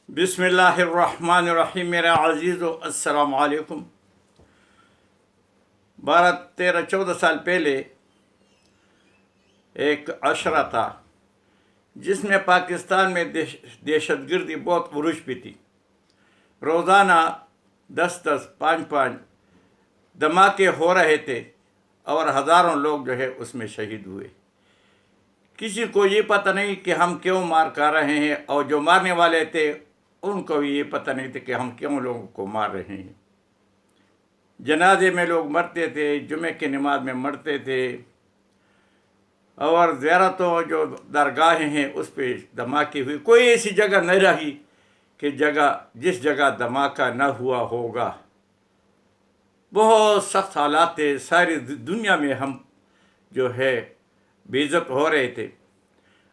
بسم اللہ الرحمن الرحیم میرا عزیز و السلام علیکم۔ 12 13 14 سال پہلے ایک عشرہ تھا جس میں پاکستان میں دہشت گردی بہت عروج پہ تھی۔ روزانہ 10 10 5 5 دھماکے ہو رہے تھے اور ہزاروں لوگ جو ہے اس میں شہید ہوئے۔ کسی کو یہ پتہ نہیں کہ ہم کیوں مار کر رہے ہیں، اور جو مارنے والے تھے ان کو بھی یہ پتہ نہیں تھا کہ ہم کیوں لوگوں کو مار رہے ہیں۔ جنازے میں لوگ مرتے تھے، جمعے کی نماز میں مرتے تھے، اور زیارتوں جو درگاہیں ہیں اس پہ دھماکے ہوئے۔ کوئی ایسی جگہ نہیں رہی کہ جس جگہ دھماکہ نہ ہوا ہوگا۔ بہت سخت حالات تھے، ساری دنیا میں ہم جو ہے بے عزت ہو رہے تھے،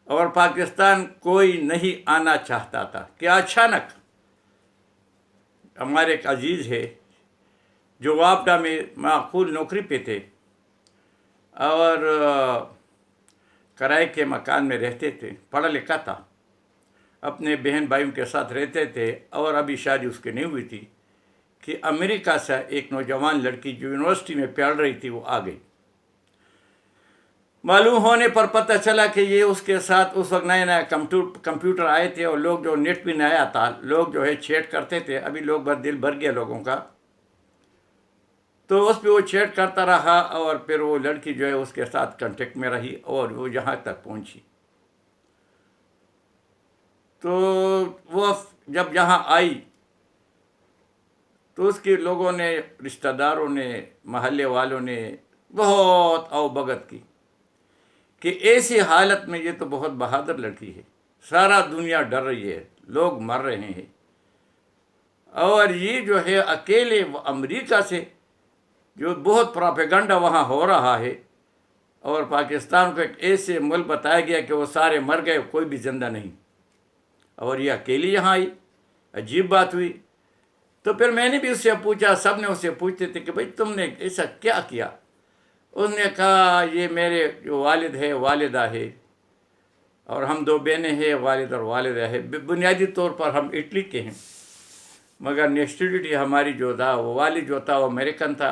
اور پاکستان کوئی نہیں آنا چاہتا تھا کہ اچانک ہمارے ایک عزیز ہے جو وابڈا میں معقول نوکری پہ تھے اور کرائے کے مکان میں رہتے تھے، پڑھا لکھا تھا، اپنے بہن بھائیوں کے ساتھ رہتے تھے، اور ابھی شادی اس کی نہیں ہوئی تھی کہ امریکہ سے ایک نوجوان لڑکی جو یونیورسٹی میں پڑھ رہی تھی وہ آ گئی۔ معلوم ہونے پر پتہ چلا کہ یہ اس کے ساتھ اس وقت نئے کمپیوٹر آئے تھے، اور لوگ جو نیٹ بھی نیا تھا، لوگ جو ہے چیٹ کرتے تھے۔ ابھی لوگ دل بھر گیا لوگوں کا، تو اس پہ وہ چیٹ کرتا رہا، اور پھر وہ لڑکی جو ہے اس کے ساتھ کانٹیکٹ میں رہی اور وہ یہاں تک پہنچی۔ تو وہ جب یہاں آئی تو اس کے لوگوں نے، رشتہ داروں نے، محلے والوں نے بہت او بھگت کی کہ ایسی حالت میں یہ تو بہت بہادر لڑکی ہے، سارا دنیا ڈر رہی ہے، لوگ مر رہے ہیں، اور یہ جو ہے اکیلے امریکہ سے جو بہت پروپیگنڈا وہاں ہو رہا ہے، اور پاکستان کو ایک ایسے ملک بتایا گیا کہ وہ سارے مر گئے، کوئی بھی زندہ نہیں، اور یہ اکیلی یہاں آئی۔ عجیب بات ہوئی۔ تو پھر میں نے بھی اس سے پوچھا، سب نے اس سے پوچھتے تھے کہ بھائی تم نے ایسا کیا کیا؟ اس نے کہا یہ میرے جو والد ہے، والدہ ہے، اور ہم 2 بہنیں ہیں، والد اور والدہ ہے۔ بنیادی طور پر ہم اٹلی کے ہیں، مگر نیشنلٹی ہماری جو تھا، وہ والد جو تھا وہ امریکن تھا،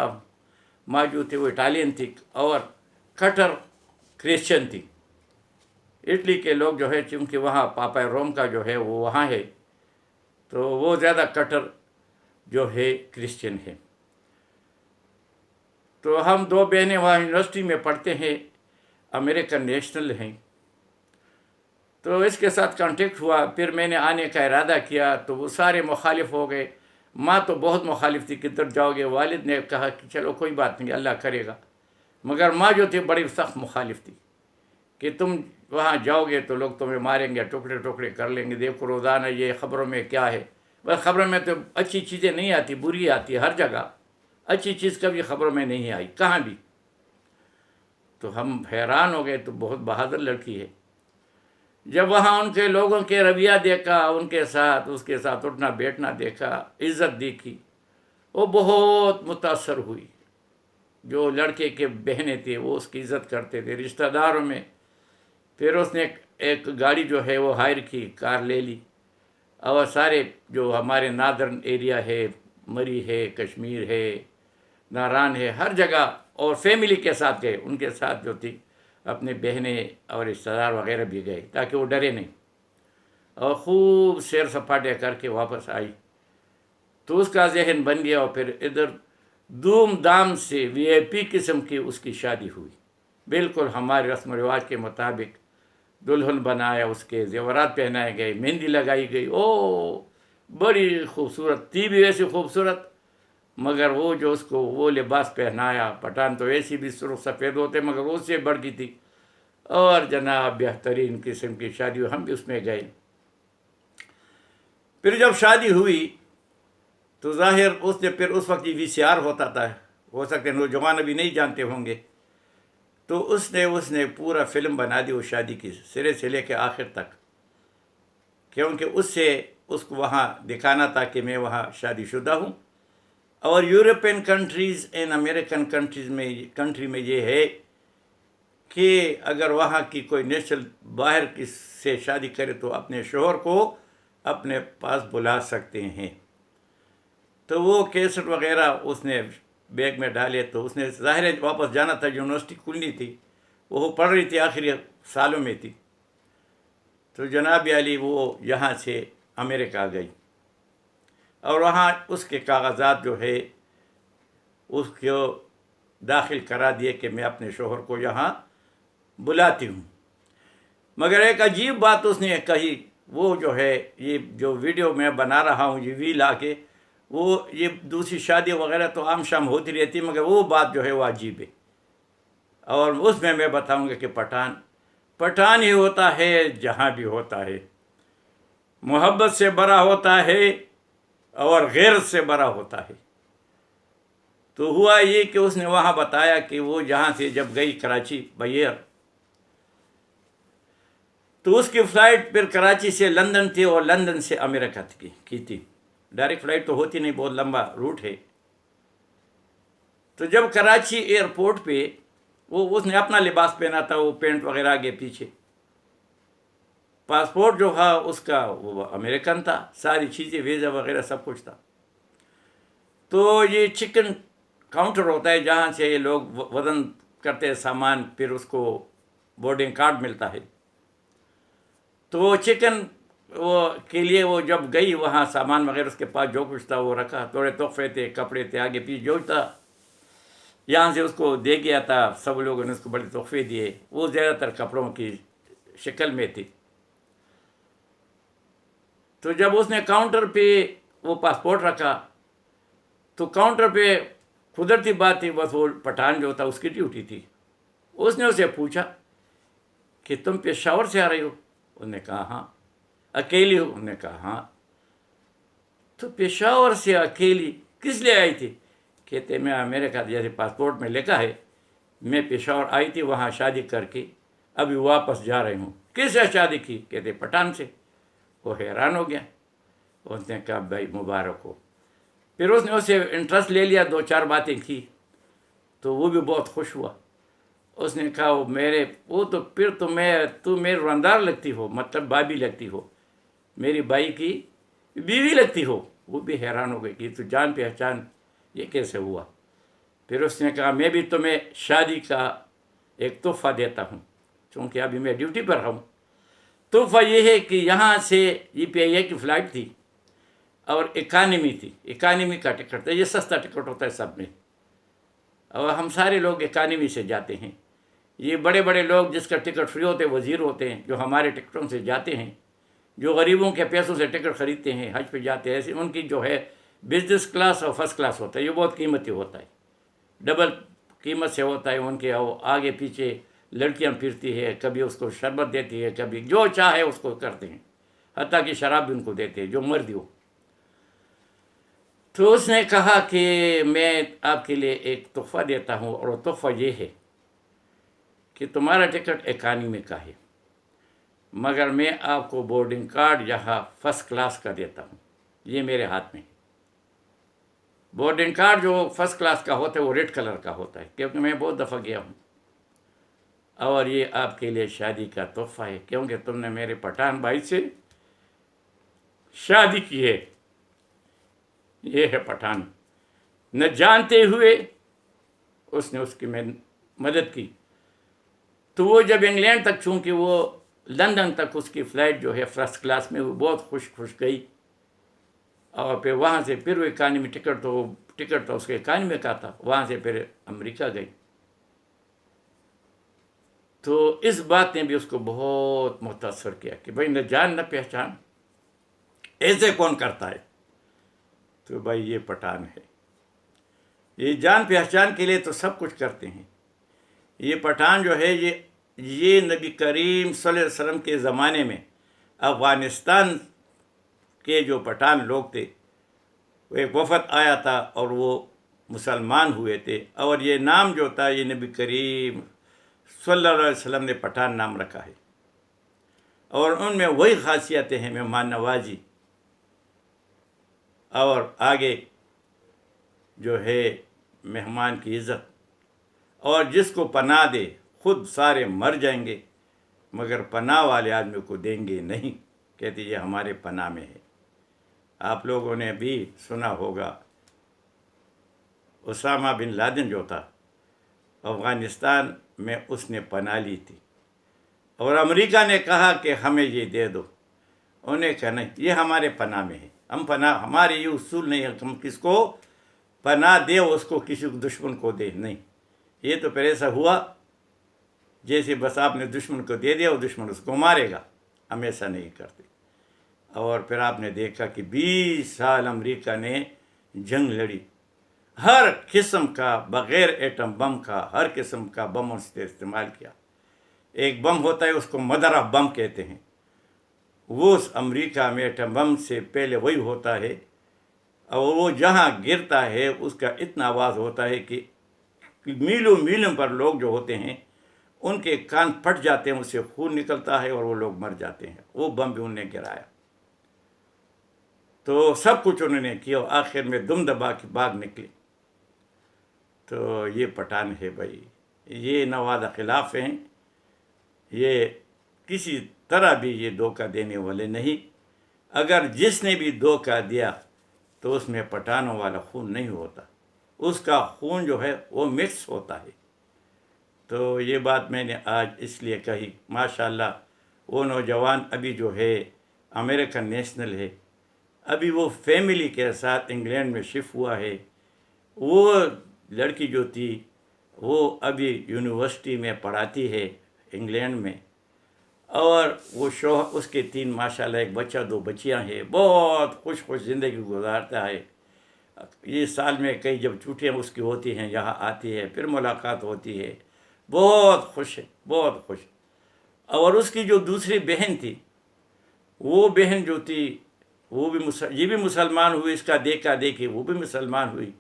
ماں جو تھی وہ اٹالین تھی، اور کٹر کرسچن تھی۔ اٹلی کے لوگ جو ہے چونکہ وہاں پاپا روم کا جو ہے وہ وہاں ہے، تو وہ زیادہ کٹر جو ہے کرسچن ہے۔ تو ہم 2 بہنیں وہاں یونیورسٹی میں پڑھتے ہیں، امریکن نیشنل ہیں۔ تو اس کے ساتھ کانٹیکٹ ہوا، پھر میں نے آنے کا ارادہ کیا تو وہ سارے مخالف ہو گئے۔ ماں تو بہت مخالف تھی، کدھر جاؤ گے؟ والد نے کہا کہ چلو کوئی بات نہیں، اللہ کرے گا، مگر ماں جو تھی بڑی سخت مخالف تھی کہ تم وہاں جاؤ گے تو لوگ تمہیں ماریں گے، ٹکڑے ٹکڑے کر لیں گے، دیکھو روزانہ یہ خبروں میں کیا ہے۔ بس خبروں میں تو اچھی چیزیں نہیں آتی، بری آتی ہے، ہر جگہ اچھی چیز کبھی خبروں میں نہیں آئی کہاں بھی۔ تو ہم حیران ہو گئے، تو بہت بہادر لڑکی ہے۔ جب وہاں ان کے لوگوں کے رویہ دیکھا، ان کے ساتھ اس کے ساتھ اٹھنا بیٹھنا دیکھا، عزت دیکھی، وہ بہت متاثر ہوئی۔ جو لڑکے کے بہنیں تھے وہ اس کی عزت کرتے تھے، رشتہ داروں میں۔ پھر اس نے ایک گاڑی جو ہے وہ ہائر کی، کار لے لی، اور سارے جو ہمارے نادرن ایریا ہے، مری ہے، کشمیر ہے، ناران ہے، ہر جگہ، اور فیملی کے ساتھ گئے، ان کے ساتھ جو تھی اپنے بہنیں اور رشتہ دار وغیرہ بھی گئے تاکہ وہ ڈرے نہیں، اور خوب سیر سپاٹے کر کے واپس آئی۔ تو اس کا ذہن بن گیا، اور پھر ادھر دھوم دھام سے VIP قسم کی اس کی شادی ہوئی، بالکل ہمارے رسم و رواج کے مطابق۔ دلہن بنایا، اس کے زیورات پہنائے گئے، مہندی لگائی گئی، بڑی خوبصورت تھی بھی، ویسی خوبصورت، مگر وہ جو اس کو وہ لباس پہنایا، پٹھان تو ویسی بھی سرخ سفید ہوتے مگر وہ اس سے بڑھ کی تھی، اور جناب بہترین قسم کی شادی ہوئی، ہم بھی اس میں گئے۔ پھر جب شادی ہوئی تو ظاہر اس نے پھر اس وقت VCR ہوتا تھا، ہو سکتے نوجوان ابھی نہیں جانتے ہوں گے، تو اس نے پورا فلم بنا دی وہ شادی کی، سرے سے لے کے آخر تک، کیونکہ اس کو وہاں دکھانا تھا کہ میں وہاں شادی شدہ ہوں۔ اور European countries and American country میں یہ ہے کہ اگر وہاں کی کوئی نیشنل باہر سے شادی کرے تو اپنے شوہر کو اپنے پاس بلا سکتے ہیں۔ تو وہ کیسٹ وغیرہ اس نے بیگ میں ڈالے، تو اس نے ظاہر ہے واپس جانا تھا، یونیورسٹی کھلنی تھی، وہ پڑھ رہی تھی، آخری سالوں میں تھی۔ تو جناب علی وہ یہاں سے امریکہ گئی، اور وہاں اس کے کاغذات جو ہے اس کو داخل کرا دیے کہ میں اپنے شوہر کو یہاں بلاتی ہوں۔ مگر ایک عجیب بات اس نے کہی، وہ جو ہے یہ جو ویڈیو میں بنا رہا ہوں یہ وی لا کے، وہ یہ دوسری شادی وغیرہ تو عام شام ہوتی رہتی، مگر وہ بات جو ہے وہ عجیب ہے، اور اس میں بتاؤں گا کہ پٹھان ہی ہوتا ہے جہاں بھی ہوتا ہے، محبت سے بڑا ہوتا ہے اور غیرت سے بڑا ہوتا ہے۔ تو ہوا یہ کہ اس نے وہاں بتایا کہ وہ جہاں سے جب گئی کراچی بیر، تو اس کی فلائٹ پھر کراچی سے لندن تھی اور لندن سے امریکہ کی تھی، ڈائریکٹ فلائٹ تو ہوتی نہیں، بہت لمبا روٹ ہے۔ تو جب کراچی ایئرپورٹ پہ اس نے اپنا لباس پہنا تھا، وہ پینٹ وغیرہ آگے پیچھے، پاسپورٹ جو تھا اس کا وہ امریکن تھا، ساری چیزیں ویزا وغیرہ سب کچھ تھا۔ تو یہ چکن کاؤنٹر ہوتا ہے جہاں سے یہ لوگ وزن کرتے ہیں سامان، پھر اس کو بورڈنگ کارڈ ملتا ہے۔ تو وہ چکن کے لیے وہ جب گئی وہاں، سامان وغیرہ اس کے پاس جو کچھ تھا وہ رکھا، تھوڑے تحفے تھے، کپڑے تھے، آگے پیچھے جو تھا یہاں سے اس کو دے گیا تھا، سب لوگوں نے اس کو بڑے تحفے دیے، وہ زیادہ تر کپڑوں کی شکل میں تھی۔ تو جب اس نے کاؤنٹر پہ وہ پاسپورٹ رکھا، تو کاؤنٹر پہ قدرتی بات تھی، بس وہ پٹھان جو تھا اس کی ڈیوٹی تھی۔ اس نے اسے پوچھا کہ تم پشاور سے آ رہی ہو؟ انہوں نے کہا ہاں۔ اکیلی ہو؟ انہوں نے کہا ہاں۔ تو پشاور سے اکیلی کس لیے آئی تھی؟ کہتے میں امریکہ، جیسے پاسپورٹ میں لکھا ہے، میں پشاور آئی تھی، وہاں شادی کر کے ابھی واپس جا رہی ہوں۔ کس سے شادی کی؟ کہتے پٹھان سے۔ وہ حیران ہو گیا، اس نے کہا بھائی مبارک ہو۔ پھر اس نے اسے انٹرسٹ لے لیا، 2-4 باتیں کی، تو وہ بھی بہت خوش ہوا۔ اس نے کہا پھر تو میرے رندار لگتی ہو، مطلب بھابھی لگتی ہو، میری بھائی کی بیوی لگتی ہو۔ وہ بھی حیران ہو گئی کہ تو جان پہچان یہ کیسے ہوا۔ پھر اس نے کہا میں بھی تمہیں شادی کا ایک تحفہ دیتا ہوں، چونکہ ابھی میں ڈیوٹی پر ہوں۔ تحفہ یہ ہے کہ یہاں سے یہ PIA کی فلائٹ تھی اور اکانومی تھی، اکانومی کا ٹکٹ تھا، یہ سستا ٹکٹ ہوتا ہے سب میں، اور ہم سارے لوگ اکانومی سے جاتے ہیں۔ یہ بڑے بڑے لوگ جس کا ٹکٹ فری ہوتے ہیں، وزیر ہوتے ہیں، جو ہمارے ٹکٹوں سے جاتے ہیں، جو غریبوں کے پیسوں سے ٹکٹ خریدتے ہیں، حج پہ جاتے ہیں، ایسے ان کی جو ہے بزنس کلاس اور فرسٹ کلاس ہوتا ہے، یہ بہت قیمتی ہوتا ہے، ڈبل قیمت سے ہوتا ہے ان کے، آگے پیچھے لڑکیاں پھرتی ہے، کبھی اس کو شربت دیتی ہے، کبھی جو چاہے اس کو کرتے ہیں، حتیٰ کہ شراب بھی ان کو دیتے ہیں جو مرضی ہو۔ تو اس نے کہا کہ میں آپ کے لیے ایک تحفہ دیتا ہوں، اور وہ تحفہ یہ ہے کہ تمہارا ٹکٹ اکانومی کا ہے، مگر میں آپ کو بورڈنگ کارڈ یہاں فرسٹ کلاس کا دیتا ہوں، یہ میرے ہاتھ میں ہے۔ بورڈنگ کارڈ جو فرسٹ کلاس کا ہوتا ہے وہ ریڈ کلر کا ہوتا ہے، کیونکہ میں بہت دفعہ گیا ہوں، اور یہ آپ کے لیے شادی کا تحفہ ہے، کیونکہ تم نے میرے پٹھان بھائی سے شادی کی ہے۔ یہ ہے پٹھان، نہ جانتے ہوئے اس نے اس کی مدد کی۔ تو وہ جب انگلینڈ تک، چونکہ وہ لندن تک اس کی فلائٹ جو ہے فرسٹ کلاس میں، وہ بہت خوش گئی، اور پھر وہاں سے پھر وہ اکانومی ٹکٹ تو اس کے اکانومی کا تھا، وہاں سے پھر امریکہ گئی۔ تو اس بات نے بھی اس کو بہت متاثر کیا کہ بھائی نہ جان نہ پہچان، ایسے کون کرتا ہے؟ تو بھائی یہ پٹھان ہے، یہ جان پہچان کے لیے تو سب کچھ کرتے ہیں۔ یہ پٹھان جو ہے یہ نبی کریم صلی اللہ علیہ وسلم کے زمانے میں افغانستان کے جو پٹھان لوگ تھے، وہ ایک وفد آیا تھا اور وہ مسلمان ہوئے تھے، اور یہ نام جو تھا یہ نبی کریم صلی اللہ علیہ وسلم نے پٹھان نام رکھا ہے، اور ان میں وہی خاصیتیں ہیں، مہمان نوازی، اور آگے جو ہے مہمان کی عزت، اور جس کو پناہ دے، خود سارے مر جائیں گے مگر پناہ والے آدمی کو دیں گے نہیں، کہتے یہ ہمارے پناہ میں ہے۔ آپ لوگوں نے بھی سنا ہوگا اسامہ بن لادن جو تھا افغانستان میں اس نے پناہ لی تھی، اور امریکہ نے کہا کہ ہمیں یہ دے دو، انہوں نے کہا نہیں یہ ہمارے پناہ میں ہے، ہم پناہ، ہمارے یہ اصول نہیں ہے کہ ہم کس کو پناہ دے اس کو کسی دشمن کو دے، نہیں، یہ تو پھر ایسا ہوا جیسے بس آپ نے دشمن کو دے دیا اور دشمن اس کو مارے گا، ہم ایسا نہیں کرتے۔ اور پھر آپ نے دیکھا کہ 20 سال امریکہ نے جنگ لڑی، ہر قسم کا، بغیر ایٹم بم کا ہر قسم کا بم اس نے استعمال کیا۔ ایک بم ہوتا ہے اس کو مدر آف بم کہتے ہیں، وہ اس امریکہ میں ایٹم بم سے پہلے وہی ہوتا ہے، اور وہ جہاں گرتا ہے اس کا اتنا آواز ہوتا ہے کہ میلوں میلوں پر لوگ جو ہوتے ہیں ان کے کان پھٹ جاتے ہیں، اس سے خون نکلتا ہے اور وہ لوگ مر جاتے ہیں۔ وہ بم بھی انہوں نے گرایا، تو سب کچھ انہوں نے کیا، اور آخر میں دم دبا کے باغ نکلے۔ تو یہ پٹھان ہے بھائی، یہ نوادہ خلاف ہیں، یہ کسی طرح بھی یہ دھوکہ دینے والے نہیں۔ اگر جس نے بھی دھوکہ دیا تو اس میں پٹھانوں والا خون نہیں ہوتا، اس کا خون جو ہے وہ مکس ہوتا ہے۔ تو یہ بات میں نے آج اس لیے کہی، ماشاءاللہ وہ نوجوان ابھی جو ہے امریکن نیشنل ہے، ابھی وہ فیملی کے ساتھ انگلینڈ میں شفٹ ہوا ہے۔ وہ لڑکی جو تھی وہ ابھی یونیورسٹی میں پڑھاتی ہے انگلینڈ میں، اور وہ شوہر اس کے 3 ماشاءاللہ، ایک بچہ 2 بچیاں ہیں، بہت خوش زندگی گزارتا ہے۔ یہ سال میں کئی جب چھٹیاں اس کی ہوتی ہیں یہاں آتی ہے، پھر ملاقات ہوتی ہے، بہت خوش ہے، بہت خوش۔ اور اس کی جو دوسری بہن تھی، وہ بہن جو تھی وہ بھی یہ بھی مسلمان ہوئی، اس کا دیکھا دیکھی وہ بھی مسلمان ہوئی،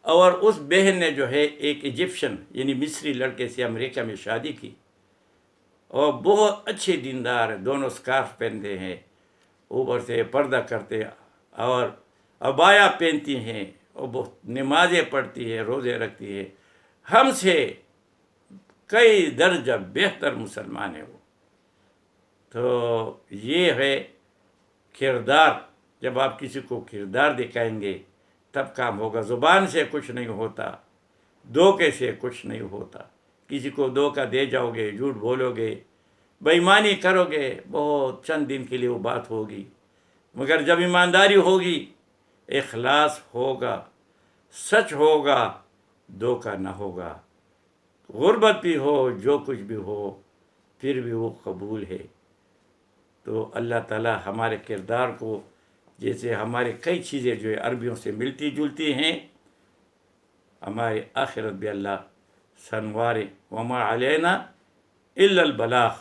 اور اس بہن نے جو ہے ایک ایجپشن یعنی مصری لڑکے سے امریکہ میں شادی کی، اور بہت اچھے دیندار ہیں، دونوں سکارف پہنتے ہیں، اوپر سے پردہ کرتے، اور عبایا پہنتی ہیں، اور بہت نمازیں پڑھتی ہے، روزے رکھتی ہے، ہم سے کئی درجہ بہتر مسلمان ہے وہ۔ تو یہ ہے کردار، جب آپ کسی کو کردار دکھائیں گے تب کام ہوگا۔ زبان سے کچھ نہیں ہوتا، دھوکے سے کچھ نہیں ہوتا۔ کسی کو دھوکہ دے جاؤ گے، جھوٹ بولو گے، بے ایمانی کرو گے، بہت چند دن کے لیے وہ بات ہوگی، مگر جب ایمانداری ہوگی، اخلاص ہوگا، سچ ہوگا، دھوکہ نہ ہوگا، غربت بھی ہو، جو کچھ بھی ہو، پھر بھی وہ قبول ہے۔ تو اللہ تعالیٰ ہمارے کردار کو، جیسے ہمارے کئی چیزیں جو ہے عربیوں سے ملتی جلتی ہیں، ہماری آخرت بھی اللہ سنوارے، وما علینا الا البلاغ۔